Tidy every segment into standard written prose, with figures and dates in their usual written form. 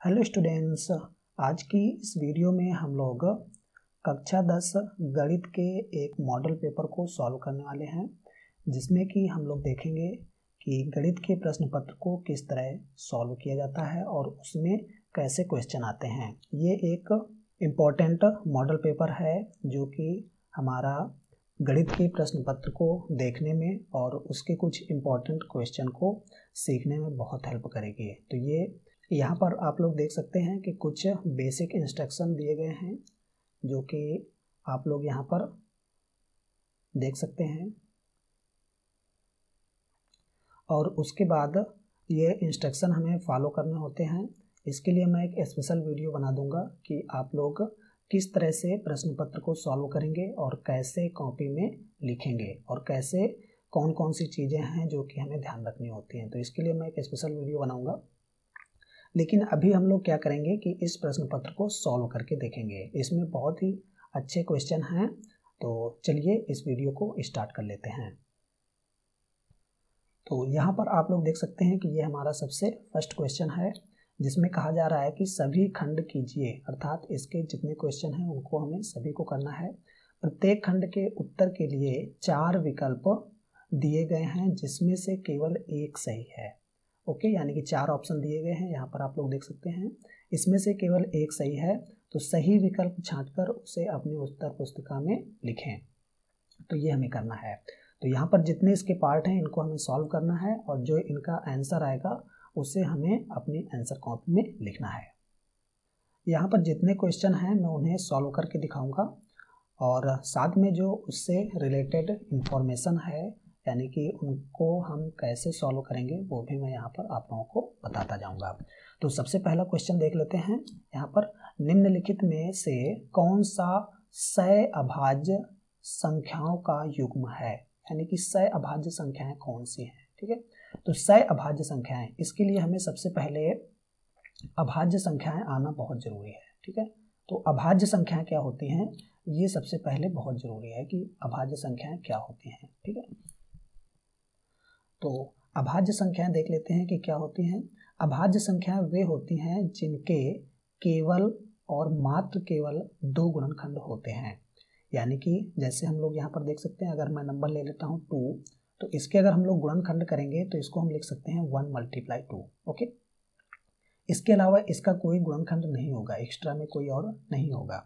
Hello students, आज की इस वीडियो में हम लोग कक्षा 10 गणित के एक मॉडल पेपर को सॉल्व करने वाले हैं, जिसमें कि हम लोग देखेंगे कि गणित के प्रश्न पत्र को किस तरह सॉल्व किया जाता है और उसमें कैसे क्वेश्चन आते हैं। ये एक इम्पॉर्टेंट मॉडल पेपर है जो कि हमारा गणित के प्रश्न पत्र को देखने में और उसके कुछ इम्पॉर्टेंट क्वेश्चन को सीखने में बहुत हेल्प करेगी। तो ये यहाँ पर आप लोग देख सकते हैं कि कुछ बेसिक इंस्ट्रक्शन दिए गए हैं जो कि आप लोग यहाँ पर देख सकते हैं, और उसके बाद ये इंस्ट्रक्शन हमें फॉलो करने होते हैं। इसके लिए मैं एक स्पेशल वीडियो बना दूंगा कि आप लोग किस तरह से प्रश्न पत्र को सॉल्व करेंगे और कैसे कॉपी में लिखेंगे और कैसे कौन कौन सी चीज़ें हैं जो कि हमें ध्यान रखनी होती हैं। तो इसके लिए मैं एक स्पेशल वीडियो बनाऊंगा, लेकिन अभी हम लोग क्या करेंगे कि इस प्रश्न पत्र को सॉल्व करके देखेंगे। इसमें बहुत ही अच्छे क्वेश्चन हैं, तो चलिए इस वीडियो को स्टार्ट कर लेते हैं। तो यहाँ पर आप लोग देख सकते हैं कि ये हमारा सबसे फर्स्ट क्वेश्चन है, जिसमें कहा जा रहा है कि सभी खंड कीजिए, अर्थात इसके जितने क्वेश्चन हैं उनको हमें सभी को करना है। प्रत्येक खंड के उत्तर के लिए 4 विकल्प दिए गए हैं जिसमें से केवल एक सही है। ओके, यानी कि 4 ऑप्शन दिए गए हैं, यहाँ पर आप लोग देख सकते हैं। इसमें से केवल एक सही है, तो सही विकल्प छांटकर उसे अपनी उत्तर पुस्तिका में लिखें। तो ये हमें करना है। तो यहाँ पर जितने इसके पार्ट हैं इनको हमें सॉल्व करना है और जो इनका आंसर आएगा उसे हमें अपनी आंसर कॉपी में लिखना है। यहाँ पर जितने क्वेश्चन हैं मैं उन्हें सॉल्व करके दिखाऊंगा और साथ में जो उससे रिलेटेड इंफॉर्मेशन है, यानी कि उनको हम कैसे सॉल्व करेंगे, वो भी मैं यहाँ पर आप लोगों को बताता जाऊँगा। तो सबसे पहला क्वेश्चन देख लेते हैं। यहाँ पर निम्नलिखित में से कौन सा सह अभाज्य संख्याओं का युग्म है, यानी कि सह अभाज्य संख्याएं कौन सी हैं। ठीक है, तो सह अभाज्य संख्याएं, इसके लिए हमें सबसे पहले अभाज्य संख्याएं आना बहुत जरूरी है। ठीक है, तो अभाज्य संख्याएं क्या होती हैं, ये सबसे पहले बहुत जरूरी है कि अभाज्य संख्याएं क्या होती हैं। ठीक है, तो अभाज्य संख्याएं देख लेते हैं कि क्या होती हैं। अभाज्य संख्याएं वे होती हैं जिनके केवल और मात्र केवल 2 गुणनखंड होते हैं। यानी कि जैसे हम लोग यहाँ पर देख सकते हैं, अगर मैं नंबर ले लेता हूँ 2, तो इसके अगर हम लोग गुणनखंड करेंगे तो इसको हम लिख सकते हैं 1 × 2। ओके, इसके अलावा इसका कोई गुणनखंड नहीं होगा, एक्स्ट्रा में कोई और नहीं होगा।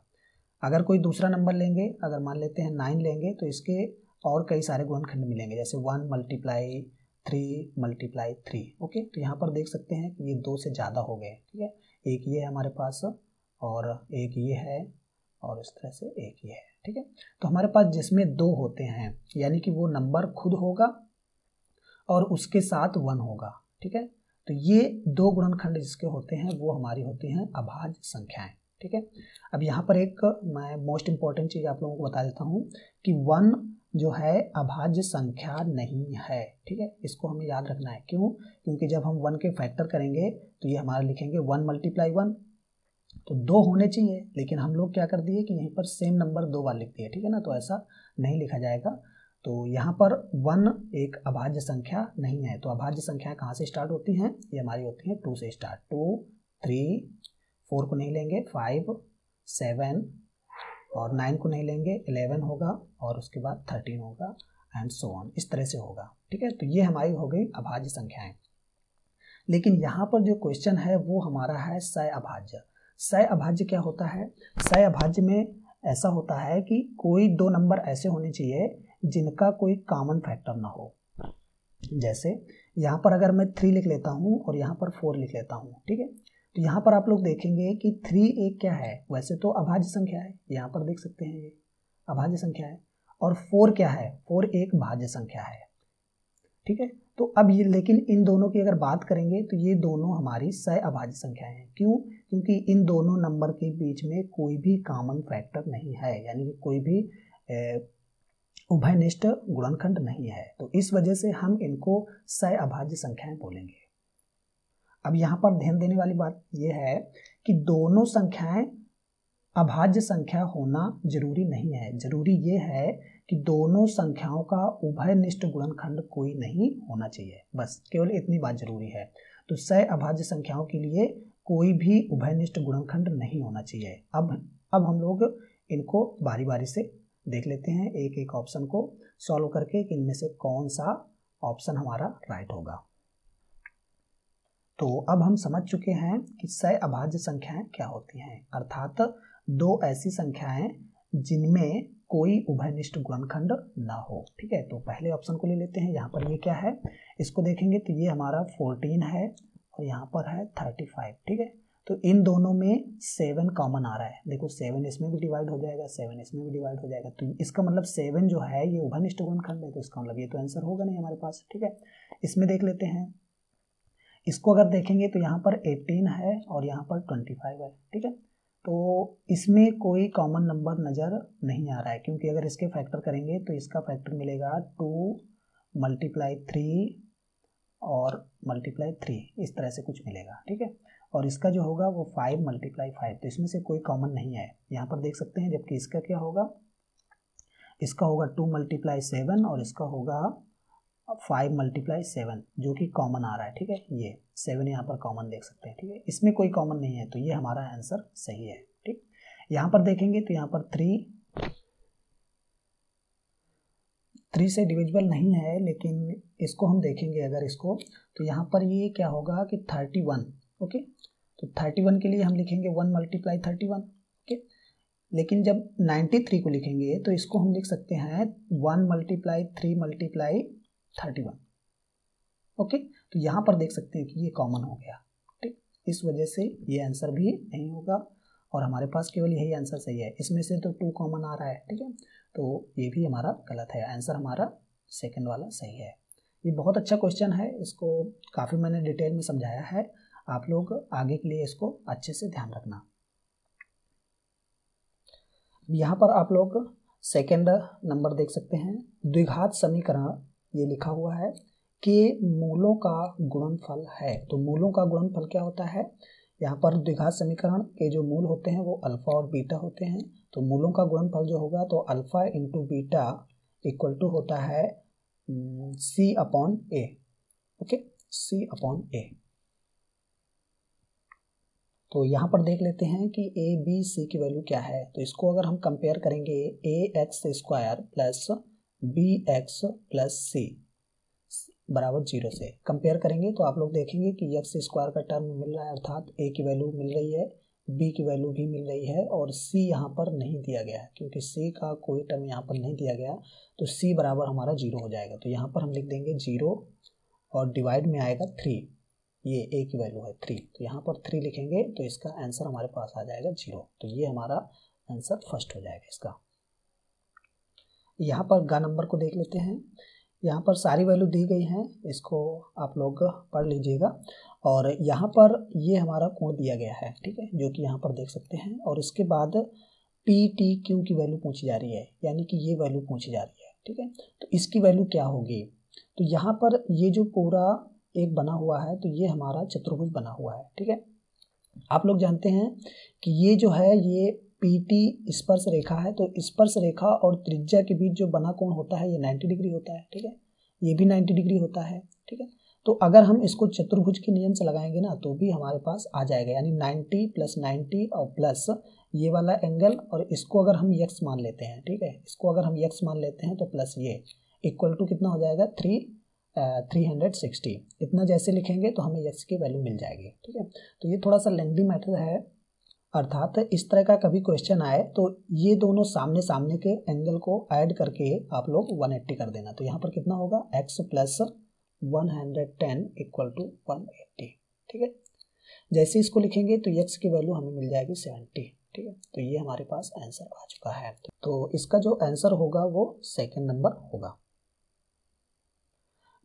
अगर कोई दूसरा नंबर लेंगे, अगर मान लेते हैं 9 लेंगे, तो इसके और कई सारे गुणनखंड मिलेंगे, जैसे 1 × 3 × 3। ओके, तो यहाँ पर देख सकते हैं कि ये 2 से ज़्यादा हो गए। ठीक है, एक ये है हमारे पास और एक ये है और इस तरह से एक ये है। ठीक है, तो हमारे पास जिसमें 2 होते हैं यानी कि वो नंबर खुद होगा और उसके साथ 1 होगा। ठीक है, तो ये 2 गुणनखंड जिसके होते हैं वो हमारी होती हैं अभाज्य संख्याएं। ठीक है, अब यहाँ पर एक मैं मोस्ट इंपॉर्टेंट चीज़ आप लोगों को बता देता हूँ कि 1 जो है अभाज्य संख्या नहीं है। ठीक है, इसको हमें याद रखना है। क्यों? क्योंकि जब हम 1 के फैक्टर करेंगे तो ये हमारा लिखेंगे 1 × 1, तो 2 होने चाहिए, लेकिन हम लोग क्या कर दिए कि यहीं पर सेम नंबर 2 बार लिख दिए। ठीक है ना, तो ऐसा नहीं लिखा जाएगा। तो यहाँ पर 1 एक अभाज्य संख्या नहीं है। तो अभाज्य संख्या कहाँ से स्टार्ट होती हैं, ये हमारी होती हैं 2 से स्टार्ट। 2, 3, 4 को नहीं लेंगे, 5, 7 और 9 को नहीं लेंगे, 11 होगा और उसके बाद 13 होगा एंड सो ऑन, इस तरह से होगा। ठीक है, तो ये हमारी हो गई अभाज्य संख्याएं। लेकिन यहाँ पर जो क्वेश्चन है वो हमारा है सह अभाज्य। सह अभाज्य क्या होता है? सह अभाज्य में ऐसा होता है कि कोई 2 नंबर ऐसे होने चाहिए जिनका कोई कॉमन फैक्टर ना हो। जैसे यहाँ पर अगर मैं 3 लिख लेता हूँ और यहाँ पर 4 लिख लेता हूँ। ठीक है, तो यहाँ पर आप लोग देखेंगे कि 3 एक क्या है, वैसे तो अभाज्य संख्या है, यहाँ पर देख सकते हैं ये अभाज्य संख्या है, और 4 क्या है, 4 एक भाज्य संख्या है। ठीक है, तो अब ये लेकिन इन दोनों की अगर बात करेंगे तो ये दोनों हमारी सह अभाज्य संख्याएं हैं। क्यों? क्योंकि इन दोनों नंबर के बीच में कोई भी कॉमन फैक्टर नहीं है, यानी कि कोई भी उभयनिष्ठ गुणनखंड नहीं है। तो इस वजह से हम इनको सह अभाज्य संख्याएं बोलेंगे। अब यहाँ पर ध्यान देने वाली बात यह है कि दोनों संख्याएं अभाज्य संख्या होना जरूरी नहीं है। जरूरी ये है कि दोनों संख्याओं का उभयनिष्ठ गुणनखंड कोई नहीं होना चाहिए, बस केवल इतनी बात जरूरी है। तो सह अभाज्य संख्याओं के लिए कोई भी उभयनिष्ठ गुणनखंड नहीं होना चाहिए। अब हम लोग इनको बारी बारी से देख लेते हैं, एक एक ऑप्शन को सॉल्व करके कि इनमें से कौन सा ऑप्शन हमारा राइट होगा। तो अब हम समझ चुके हैं कि सह अभाज्य संख्याएं क्या होती हैं, अर्थात दो ऐसी संख्याएं जिनमें कोई उभयनिष्ठ गुणनखंड ना हो। ठीक है, तो पहले ऑप्शन को ले लेते हैं। यहाँ पर ये क्या है, इसको देखेंगे तो ये हमारा 14 है और यहाँ पर है 35। ठीक है, तो इन दोनों में 7 कॉमन आ रहा है। देखो 7 इसमें भी डिवाइड हो जाएगा, 7 इसमें भी डिवाइड हो जाएगा, तो इसका मतलब 7 जो है ये उभयनिष्ठ गुणनखंड है, तो इसका मतलब ये तो आंसर होगा नहीं हमारे पास। ठीक है, इसमें देख लेते हैं। इसको अगर देखेंगे तो यहाँ पर 18 है और यहाँ पर 25 है। ठीक है, तो इसमें कोई कॉमन नंबर नज़र नहीं आ रहा है, क्योंकि अगर इसके फैक्टर करेंगे तो इसका फैक्टर मिलेगा 2 × 3 और × 3, इस तरह से कुछ मिलेगा। ठीक है, और इसका जो होगा वो 5 × 5, तो इसमें से कोई कॉमन नहीं है, यहाँ पर देख सकते हैं। जबकि इसका क्या होगा, इसका होगा 2 × 7 और इसका होगा 5 × 7, जो कि कॉमन आ रहा है। ठीक है, ये 7 यहाँ पर कॉमन देख सकते हैं। ठीक है, इसमें कोई कॉमन नहीं है, तो ये हमारा आंसर सही है। ठीक, यहाँ पर देखेंगे तो यहाँ पर 3 से डिविजिबल नहीं है, लेकिन इसको हम देखेंगे अगर इसको, तो यहाँ पर ये क्या होगा कि 31। ओके, तो 31 के लिए हम लिखेंगे 1 × 31। ओके, लेकिन जब 93 को लिखेंगे तो इसको हम लिख सकते हैं 1 × 3 × 31। ओके, तो यहाँ पर देख सकते हैं कि ये कॉमन हो गया। ठीक, इस वजह से ये आंसर भी नहीं होगा और हमारे पास केवल यही आंसर सही है। इसमें से तो 2 कॉमन आ रहा है। ठीक है, तो ये भी हमारा गलत है, आंसर हमारा सेकंड वाला सही है। ये बहुत अच्छा क्वेश्चन है, इसको काफ़ी मैंने डिटेल में समझाया है, आप लोग आगे के लिए इसको अच्छे से ध्यान रखना। यहाँ पर आप लोग सेकंड नंबर देख सकते हैं, द्विघात समीकरण ये लिखा हुआ है कि मूलों का गुणनफल है। तो मूलों का गुणनफल क्या होता है, यहाँ पर द्विघात समीकरण के जो मूल होते हैं वो अल्फा और बीटा होते हैं। तो मूलों का गुणनफल जो होगा तो अल्फा × बीटा = होता है C/A। Okay, C/A। तो यहाँ पर देख लेते हैं कि A, B, C की वैल्यू क्या है। तो इसको अगर हम कंपेयर करेंगे ax² + bx + c = 0 से कंपेयर करेंगे तो आप लोग देखेंगे कि x² का टर्म मिल रहा है, अर्थात a की वैल्यू मिल रही है, b की वैल्यू भी मिल रही है और c यहाँ पर नहीं दिया गया है, क्योंकि c का कोई टर्म यहाँ पर नहीं दिया गया, तो c बराबर हमारा 0 हो जाएगा। तो यहाँ पर हम लिख देंगे 0 और डिवाइड में आएगा 3, ये a की वैल्यू है 3, तो यहाँ पर 3 लिखेंगे तो इसका आंसर हमारे पास आ जाएगा 0। तो ये हमारा आंसर फर्स्ट हो जाएगा इसका। यहाँ पर ग नंबर को देख लेते हैं। यहाँ पर सारी वैल्यू दी गई हैं, इसको आप लोग पढ़ लीजिएगा। और यहाँ पर ये हमारा कोण दिया गया है, ठीक है, जो कि यहाँ पर देख सकते हैं। और इसके बाद PTQ की वैल्यू पूछी जा रही है, यानी कि ये वैल्यू पूछी जा रही है, ठीक है। तो इसकी वैल्यू क्या होगी, तो यहाँ पर ये जो पूरा एक बना हुआ है तो ये हमारा चतुर्भुज बना हुआ है, ठीक है। आप लोग जानते हैं कि ये जो है ये PT स्पर्श रेखा है, तो स्पर्श रेखा और त्रिज्या के बीच जो बना कोण होता है ये 90 डिग्री होता है, ठीक है। ये भी 90 डिग्री होता है, ठीक है। तो अगर हम इसको चतुर्भुज के नियम से लगाएंगे ना तो भी हमारे पास आ जाएगा, यानी 90 + 90 और प्लस ये वाला एंगल, और इसको अगर हम x मान लेते हैं, ठीक है, इसको अगर हम x मान लेते हैं तो प्लस ये इक्वल टू कितना हो जाएगा 360। इतना जैसे लिखेंगे तो हमें x की वैल्यू मिल जाएगी, ठीक है। तो ये थोड़ा सा लेंथी मेथड है, अर्थात इस तरह का कभी क्वेश्चन आए तो ये दोनों सामने सामने के एंगल को ऐड करके आप लोग 180 कर देना। तो यहाँ पर कितना होगा x + 110 = 180, ठीक है। जैसे इसको लिखेंगे तो x की वैल्यू हमें मिल जाएगी 70, ठीक है। तो ये हमारे पास आंसर आ चुका है। तो इसका जो आंसर होगा वो सेकंड नंबर होगा।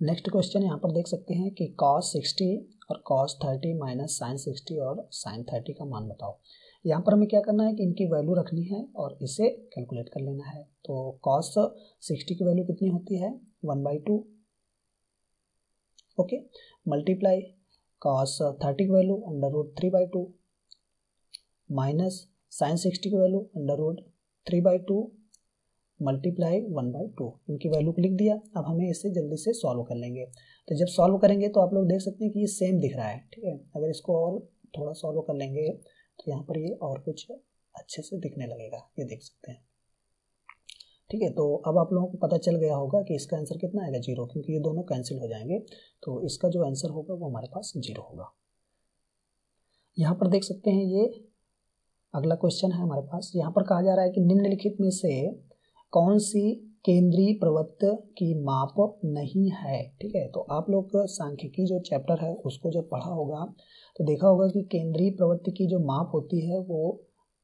नेक्स्ट क्वेश्चन यहाँ पर देख सकते हैं कि cos 60 और cos 30 माइनस sin 60 और sin 30 का मान बताओ। यहाँ पर हमें क्या करना है कि इनकी वैल्यू रखनी है और इसे कैलकुलेट कर लेना है। तो cos 60 की वैल्यू कितनी होती है 1/2, ओके, मल्टीप्लाई cos 30 की वैल्यू √3/2 माइनस sin 60 की वैल्यू √3/2 मल्टीप्लाई 1/2। इनकी वैल्यू को लिख दिया। अब हमें इसे जल्दी से सॉल्व कर लेंगे। तो जब सॉल्व करेंगे तो आप लोग देख सकते हैं कि ये सेम दिख रहा है, ठीक है। अगर इसको और थोड़ा सॉल्व कर लेंगे तो यहाँ पर ये और कुछ अच्छे से दिखने लगेगा, ये देख सकते हैं। ठीक है, तो अब आप लोगों को पता चल गया होगा कि इसका आंसर कितना आएगा, 0, क्योंकि ये दोनों कैंसिल हो जाएंगे, तो इसका जो आंसर होगा वो हमारे पास 0 होगा। यहाँ पर देख सकते हैं, ये अगला क्वेश्चन है हमारे पास। यहाँ पर कहा जा रहा है कि निम्नलिखित में से कौन सी केंद्रीय प्रवृत्त की माप नहीं है। ठीक है, तो आप लोग सांख्यिकी जो चैप्टर है उसको जब पढ़ा होगा तो देखा होगा कि केंद्रीय प्रवृत्ति की जो माप होती है वो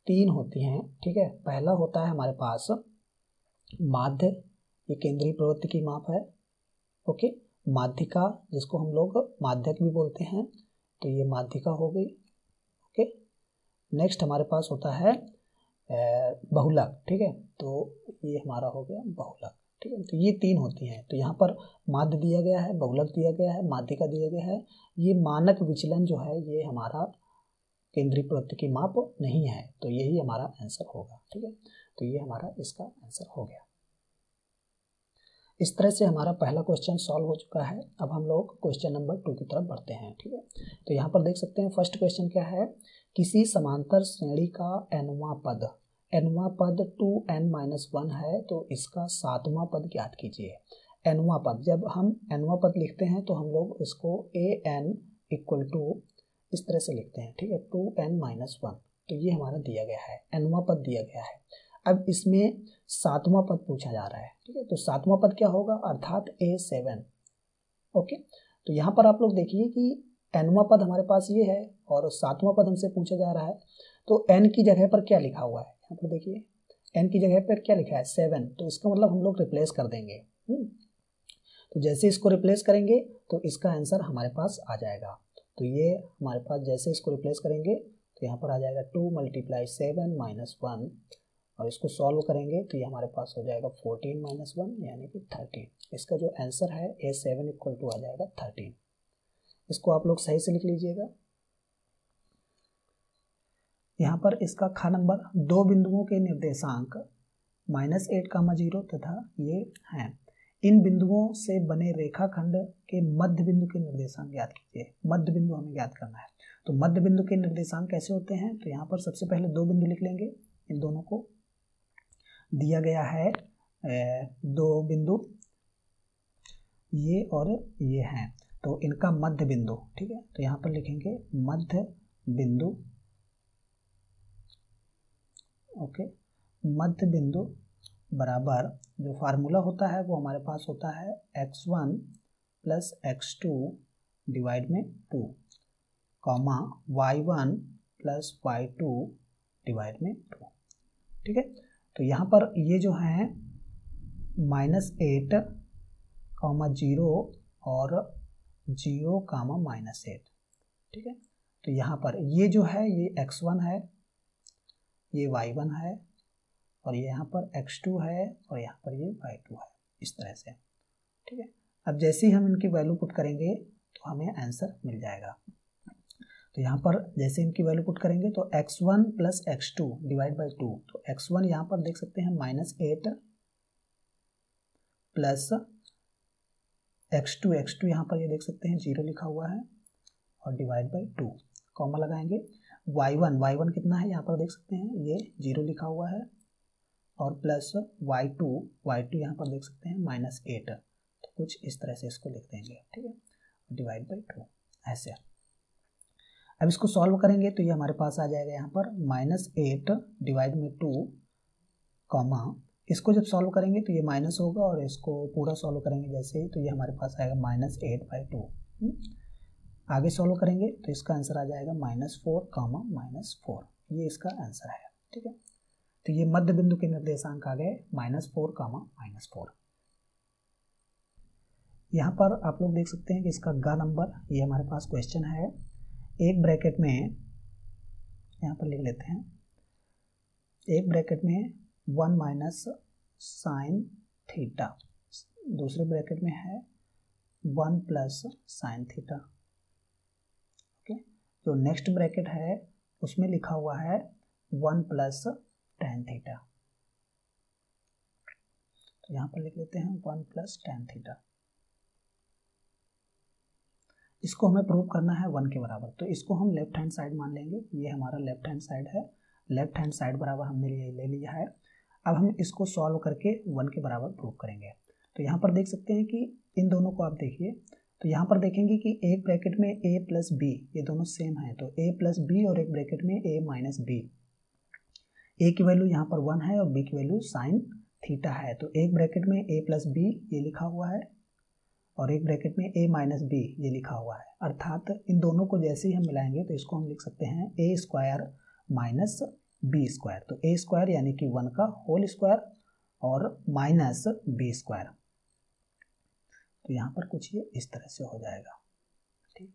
3 होती हैं। ठीक है, पहला होता है हमारे पास माध्य, ये केंद्रीय प्रवृत्ति की माप है। ओके, माध्यिका जिसको हम लोग माध्यक भी बोलते हैं, तो ये माध्यिका हो गई। ओके, नेक्स्ट हमारे पास होता है बहुलक। ठीक है, तो ये हमारा हो गया बहुलक। ठीक है, तो ये 3 होती हैं। तो यहाँ पर माध्य दिया गया है, बहुलक दिया गया है, माध्यिका दिया गया है। ये मानक विचलन जो है ये हमारा केंद्रीय प्रवृत्ति की माप नहीं है, तो यही हमारा आंसर होगा। ठीक है, तो ये हमारा इसका आंसर हो गया। इस तरह से हमारा पहला क्वेश्चन सॉल्व हो चुका है। अब हम लोग क्वेश्चन नंबर 2 की तरफ बढ़ते हैं। ठीक है, तो यहाँ पर देख सकते हैं फर्स्ट क्वेश्चन क्या है, किसी समांतर श्रेणी का nवां पद, nवां पद 2n-1 है, तो इसका 7वां पद ज्ञात कीजिए। nवां पद, जब हम nवां पद लिखते हैं तो हम लोग इसको an इक्वल टू इस तरह से लिखते हैं। ठीक है, 2n-1, तो ये हमारा दिया गया है, nवां पद दिया गया है। अब इसमें 7वां पद पूछा जा रहा है। ठीक है, तो 7वां पद क्या होगा, अर्थात a7। ओके, तो यहाँ पर आप लोग देखिए कि nवां पद हमारे पास ये है और 7वां पद हमसे पूछा जा रहा है, तो n की जगह पर क्या लिखा हुआ है, यहाँ पर देखिए n की जगह पर क्या लिखा है 7, तो इसका मतलब हम लोग रिप्लेस कर देंगे। तो जैसे इसको रिप्लेस करेंगे तो इसका आंसर हमारे पास आ जाएगा। तो ये हमारे पास जैसे इसको रिप्लेस करेंगे तो यहाँ पर आ जाएगा 2 × 7 - 1, और इसको सॉल्व करेंगे तो ये हमारे पास हो जाएगा 14 - 1 यानी कि 13। इसका जो आंसर है a7 इक्वल टू आ जाएगा 13। इसको आप लोग सही से लिख लीजिएगा। यहाँ पर इसका ख नंबर 2 बिंदुओं के निर्देशांक -8, 0 तथा ये हैं। इन बिंदुओं से बने रेखाखंड के मध्य बिंदु के निर्देशांक ज्ञात कीजिए। मध्य बिंदु हमें ज्ञात करना है, तो मध्य बिंदु के निर्देशांक कैसे होते हैं, तो यहाँ पर सबसे पहले 2 बिंदु लिख लेंगे। इन दोनों को दिया गया है 2 बिंदु, ये और ये हैं, तो इनका मध्य बिंदु। ठीक है, तो यहाँ पर लिखेंगे मध्य बिंदु। ओके, मध्य बिंदु बराबर जो फार्मूला होता है वो हमारे पास होता है x1 + x2 डिवाइड में 2, कॉमा y1 + y2 डिवाइड में 2। ठीक है, तो यहाँ पर ये जो है -8, 0 और 0, -8। ठीक है, तो यहाँ पर ये जो है ये x1 है, ये y1 है, और ये यहाँ पर x2 है, और यहाँ पर ये y2 है, इस तरह से। ठीक है, अब जैसे ही हम इनकी वैल्यू पुट करेंगे तो हमें आंसर मिल जाएगा। तो यहाँ पर जैसे इनकी वैल्यू पुट करेंगे तो x1 + x2 डिवाइड बाई 2, तो x1 यहाँ पर देख सकते हैं -8 प्लस x2 यहाँ पर ये देख सकते हैं 0 लिखा हुआ है, और डिवाइड बाई 2, कॉमा लगाएंगे। y1 कितना है यहाँ पर देख सकते हैं ये 0 लिखा हुआ है, और प्लस y2 यहाँ पर देख सकते हैं -8, तो कुछ इस तरह से इसको लिख देंगे। ठीक है, डिवाइड बाई 2 ऐसे। अब इसको सॉल्व करेंगे तो ये हमारे पास आ जाएगा यहाँ पर -8 डिवाइड में 2, कॉमा इसको जब सॉल्व करेंगे तो ये माइनस होगा, और इसको पूरा सॉल्व करेंगे जैसे ही तो ये हमारे पास आएगा -8/2। आगे सॉल्व करेंगे तो इसका आंसर आ जाएगा -4, -4। ये इसका आंसर है। ठीक है, तो ये मध्य बिंदु के निर्देशांक आ गए -4, -4। यहाँ पर आप लोग देख सकते हैं कि इसका ग नंबर, ये हमारे पास क्वेश्चन है, एक ब्रैकेट में यहाँ पर लिख लेते हैं, एक ब्रैकेट में 1 - sin थीटा, दूसरे ब्रैकेट में है 1 + sin थीटा। ओके, जो नेक्स्ट ब्रैकेट है उसमें लिखा हुआ है 1 + tan थीटा, तो यहाँ पर लिख लेते हैं 1 + tan थीटा। इसको हमें प्रूव करना है 1 के बराबर, तो इसको हम लेफ्ट हैंड साइड मान लेंगे। ये हमारा लेफ्ट हैंड साइड है, लेफ्ट हैंड साइड बराबर हमने ले लिया है। अब हम इसको सॉल्व करके 1 के बराबर प्रूव करेंगे। तो यहाँ पर देख सकते हैं कि इन दोनों को आप देखिए, तो यहाँ पर देखेंगे कि एक ब्रैकेट में a प्लस बी, ये दोनों सेम है, तो a प्लस बी और एक ब्रैकेट में a माइनस बी। a की वैल्यू यहाँ पर 1 है और b की वैल्यू साइन थीटा है, तो एक ब्रैकेट में a प्लस बी ये लिखा हुआ है और एक ब्रैकेट में a माइनस बी ये लिखा हुआ है। अर्थात इन दोनों को जैसे ही हम मिलाएंगे तो इसको हम लिख सकते हैं a square minus B square, तो a स्क्वायर यानी कि 1 का होल स्क्वायर और माइनस बी स्क्वायर, तो यहाँ पर कुछ ये इस तरह से हो जाएगा, ठीक,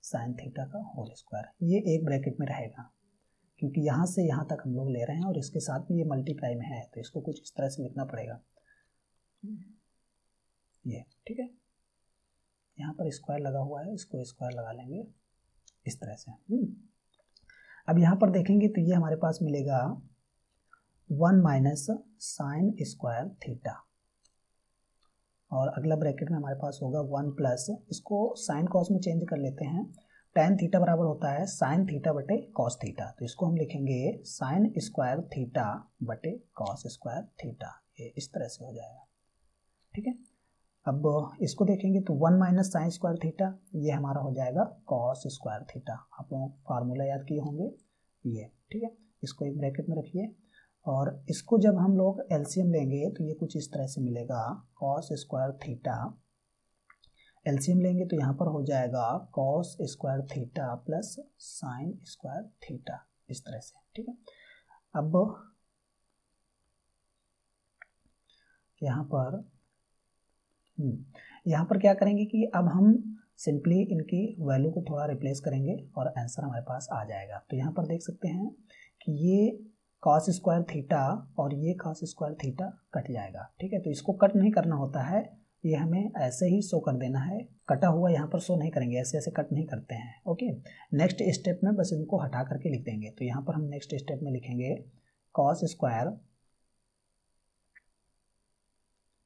साइन थीटा का होल स्क्वायर। ये एक ब्रैकेट में रहेगा क्योंकि यहाँ से यहाँ तक हम लोग ले रहे हैं और इसके साथ में ये मल्टीप्लाई में है, तो इसको कुछ इस तरह से लिखना पड़ेगा, ये ठीक है। यहाँ पर स्क्वायर लगा हुआ है, इसको स्क्वायर लगा लेंगे इस तरह से। अब यहाँ पर देखेंगे तो ये हमारे पास मिलेगा 1 माइनस साइन स्क्वायर थीटा, और अगला ब्रैकेट में हमारे पास होगा 1 प्लस, इसको साइन कॉस में चेंज कर लेते हैं, tan थीटा बराबर होता है साइन थीटा बटे कॉस थीटा, तो इसको हम लिखेंगे साइन स्क्वायर थीटा बटे कॉस स्क्वायर थीटा, ये इस तरह से हो जाएगा, ठीक है। अब इसको देखेंगे तो 1 माइनस साइन स्क्वायर थीटा, ये हमारा हो जाएगा कॉस स्क्वायर थीटा। आप लोग फार्मूला याद किए होंगे ये, ठीक है। इसको एक ब्रैकेट में रखिए और इसको जब हम लोग एलसीएम लेंगे तो ये कुछ इस तरह से मिलेगा, कॉस स्क्वायर थीटा, एलसीएम लेंगे तो यहाँ पर हो जाएगा cos square theta plus sign square theta, इस तरह से, ठीक है। अब यहाँ पर क्या करेंगे कि अब हम सिंपली इनकी वैल्यू को थोड़ा रिप्लेस करेंगे और आंसर हमारे पास आ जाएगा। तो यहाँ पर देख सकते हैं कि ये कॉस स्क्वायर थीटा और ये कॉस स्क्वायर थीटा कट जाएगा, ठीक है। तो इसको कट नहीं करना होता है, ये हमें ऐसे ही शो कर देना है, कटा हुआ यहाँ पर शो नहीं करेंगे, ऐसे ऐसे कट नहीं करते हैं, ओके। नेक्स्ट स्टेप में बस इनको हटा करके लिख देंगे, तो यहाँ पर हम नेक्स्ट स्टेप में लिखेंगे cos square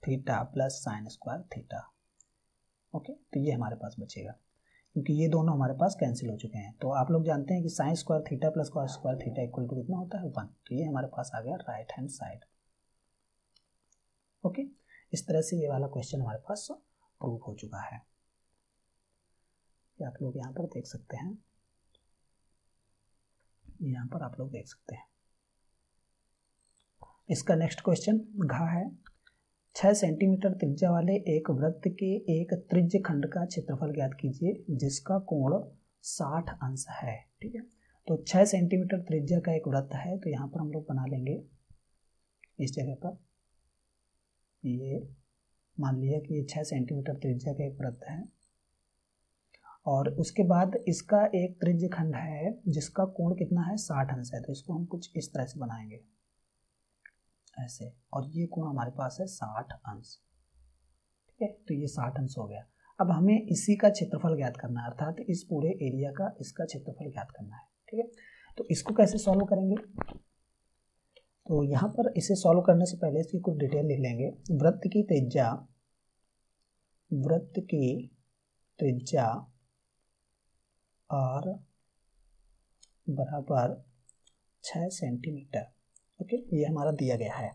theta plus sign square theta, okay. तो ये हमारे पास बचेगा क्योंकि ये दोनों हमारे पास कैंसिल हो चुके हैं। तो आप लोग जानते हैं कि sine square theta plus cos square theta equal to कितना होता है 1, तो ये हमारे पास आ गया राइट हैंड साइड, ओके। इस तरह से ये वाला क्वेश्चन हमारे पास प्रूव हो चुका है, आप लोग यहाँ पर देख सकते हैं, यहाँ पर आप लोग देख सकते हैं। इसका नेक्स्ट क्वेश्चन घ है, 6 सेंटीमीटर त्रिज्या वाले एक वृत्त के एक त्रिज्य खंड का क्षेत्रफल ज्ञात कीजिए जिसका कोण 60 अंश है, ठीक है। तो 6 सेंटीमीटर त्रिज्या का एक वृत्त है, तो यहाँ पर हम लोग बना लेंगे इस जगह पर, ये मान लिया कि ये 6 सेंटीमीटर त्रिज्या का एक वृत्त है और उसके बाद इसका एक त्रिज्य खंड है जिसका कोण कितना है 60 अंश है, तो इसको हम कुछ इस तरह से बनाएंगे ऐसे, और ये कोण हमारे पास है 60 अंश, ठीक है। तो ये 60 अंश हो गया। अब हमें इसी का क्षेत्रफल ज्ञात करना है, अर्थात इस पूरे एरिया का इसका क्षेत्रफल ज्ञात करना है, ठीक है। तो इसको कैसे सॉल्व करेंगे, तो यहाँ पर इसे सॉल्व करने से पहले इसकी कुछ डिटेल लिख लेंगे। वृत्त की त्रिज्या r बराबर 6 सेंटीमीटर, ओके, ये हमारा दिया गया है।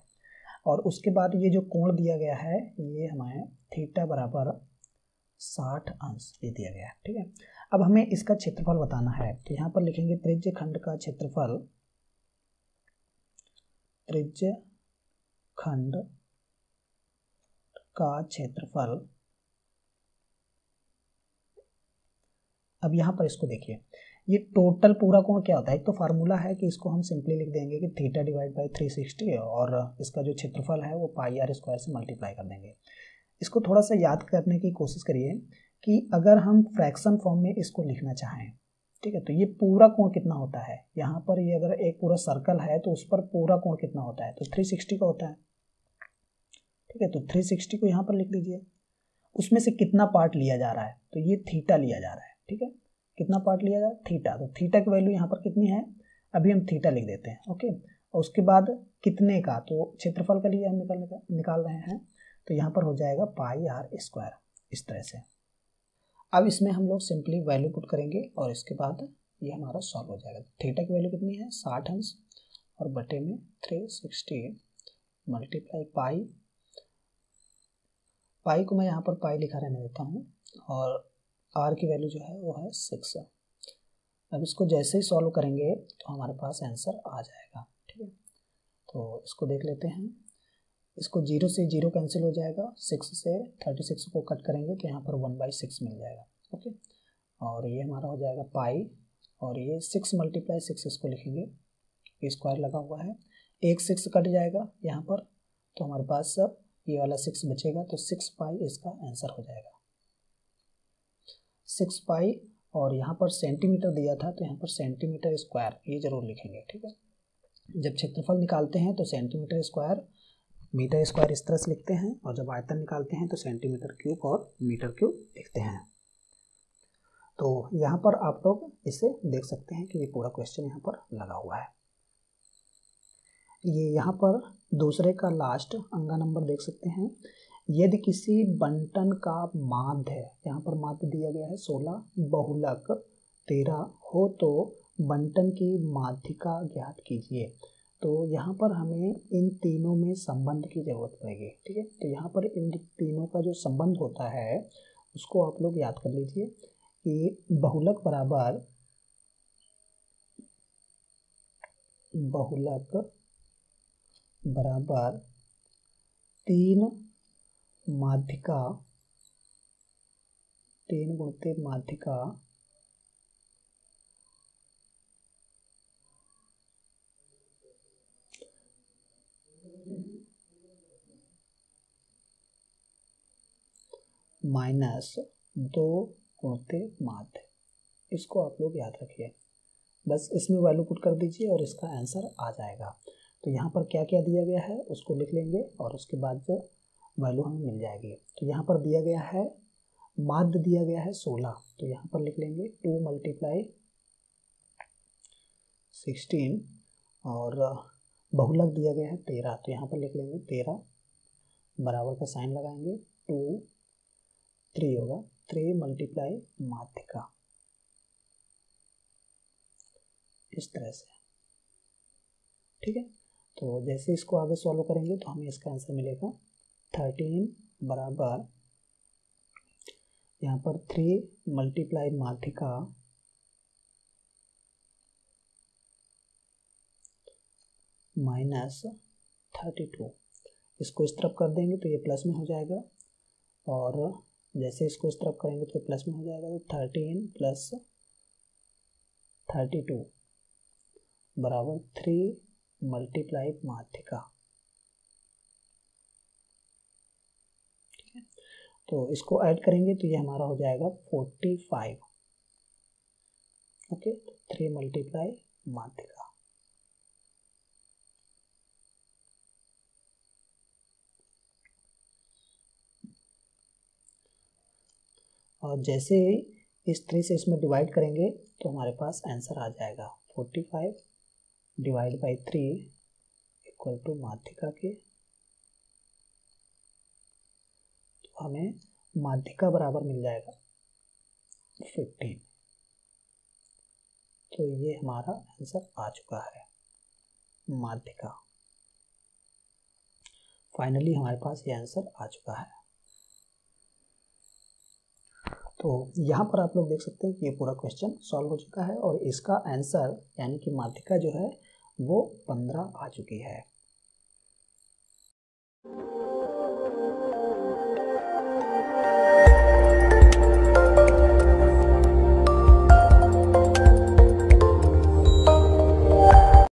और उसके बाद ये जो कोण दिया गया है ये हमें थीटा बराबर 60 अंश ये दिया गया है, ठीक है। अब हमें इसका क्षेत्रफल बताना है, तो यहाँ पर लिखेंगे त्रिज्य खंड का क्षेत्रफल, त्रिज्य खंड का क्षेत्रफल। अब यहाँ पर इसको देखिए, ये टोटल पूरा कोण क्या होता है, एक तो फार्मूला है कि इसको हम सिंपली लिख देंगे कि थीटा डिवाइड बाई 360 और इसका जो क्षेत्रफल है वो पाई आर स्क्वायर से मल्टीप्लाई कर देंगे। इसको थोड़ा सा याद करने की कोशिश करिए कि अगर हम फ्रैक्शन फॉर्म में इसको लिखना चाहें, ठीक है, तो ये पूरा कोण कितना होता है, यहाँ पर ये अगर एक पूरा सर्कल है तो उस पर पूरा कोण कितना होता है, तो 360 का होता है, ठीक है। तो 360 को यहाँ पर लिख लीजिए, उसमें से कितना पार्ट लिया जा रहा है, तो ये थीटा लिया जा रहा है, ठीक है। कितना पार्ट लिया जाए थीटा, तो थीटा की वैल्यू यहाँ पर कितनी है, अभी हम थीटा लिख देते हैं, ओके। और उसके बाद कितने का, तो क्षेत्रफल का लिए हम निकाल रहे हैं, तो यहाँ पर हो जाएगा पाई आर स्क्वायर, इस तरह से। अब इसमें हम लोग सिंपली वैल्यू पुट करेंगे और इसके बाद ये हमारा सॉल्व हो जाएगा। थीटा की वैल्यू कितनी है 60 अंश और बटे में 360 मल्टीप्लाई पाई को मैं यहाँ पर पाई लिखा रहने देता हूँ और आर की वैल्यू जो है वो है 6। अब इसको जैसे ही सॉल्व करेंगे तो हमारे पास आंसर आ जाएगा। ठीक है, तो इसको देख लेते हैं। इसको 0 से 0 कैंसिल हो जाएगा, 6 से 36 को कट करेंगे तो यहाँ पर 1/6 मिल जाएगा। ओके, और ये हमारा हो जाएगा पाई और ये 6 मल्टीप्लाई 6 इसको लिखेंगे, स्क्वायर लगा हुआ है, एक 6 कट जाएगा यहाँ पर तो हमारे पास ये वाला 6 बचेगा तो 6 पाई इसका आंसर हो जाएगा। 6 पाई और यहाँ पर सेंटीमीटर दिया था तो यहाँ पर सेंटीमीटर स्क्वायर ये जरूर लिखेंगे। ठीक है, जब क्षेत्रफल निकालते हैं तो सेंटीमीटर स्क्वायर मीटर स्क्वायर इस तरह से लिखते हैं और जब आयतन निकालते हैं तो सेंटीमीटर क्यूब और मीटर क्यूब लिखते हैं। तो यहाँ पर आप लोग इसे देख सकते हैं कि ये पूरा क्वेश्चन यहाँ पर लगा हुआ है। ये यहाँ पर दूसरे का लास्ट अंगा नंबर देख सकते हैं। यदि किसी बंटन का माध्य है, यहाँ पर माध्य दिया गया है 16, बहुलक 13 हो तो बंटन की माध्यिका ज्ञात कीजिए। तो यहाँ पर हमें इन तीनों में संबंध की जरूरत पड़ेगी। ठीक है, तो यहाँ पर इन तीनों का जो संबंध होता है उसको आप लोग याद कर लीजिए कि बहुलक बराबर 3 माध्यिका 3 गुणित माध्यिका -2 गुणित माध्य। इसको आप लोग याद रखिए, बस इसमें वैल्यू पुट कर दीजिए और इसका आंसर आ जाएगा। तो यहाँ पर क्या क्या दिया गया है उसको लिख लेंगे और उसके बाद जो वैल्यू हमें मिल जाएगी। तो यहाँ पर दिया गया है माध्य दिया गया है 16 तो यहाँ पर लिख लेंगे 2 मल्टीप्लाई 16 और बहुलक दिया गया है 13 तो यहाँ पर लिख लेंगे 13 बराबर का साइन लगाएंगे 2 3 होगा 3 मल्टीप्लाई माध्यिका इस तरह से। ठीक है, तो जैसे इसको आगे सॉल्व करेंगे तो हमें इसका आंसर मिलेगा 13 बराबर यहाँ पर 3 मल्टीप्लाई माध्यिका -32। इसको इस तरफ कर देंगे तो ये प्लस में हो जाएगा और जैसे इसको इस तरफ करेंगे तो ये प्लस में हो जाएगा। तो 13 प्लस 32 बराबर 3 मल्टीप्लाई माध्यिका। ठीक है, तो इसको ऐड करेंगे तो ये हमारा हो जाएगा 45। ओके, 3 मल्टीप्लाई माध्यिका और जैसे इस 3 से इसमें डिवाइड करेंगे तो हमारे पास आंसर आ जाएगा 45 डिवाइड बाई 3 इक्वल टू माध्यिका के। तो हमें माध्यिका बराबर मिल जाएगा 15। तो ये हमारा आंसर आ चुका है माध्यिका। फाइनली हमारे पास ये आंसर आ चुका है। तो यहाँ पर आप लोग देख सकते हैं कि ये पूरा क्वेश्चन सॉल्व हो चुका है और इसका आंसर यानी कि माध्यिका जो है वो 15 आ चुकी है।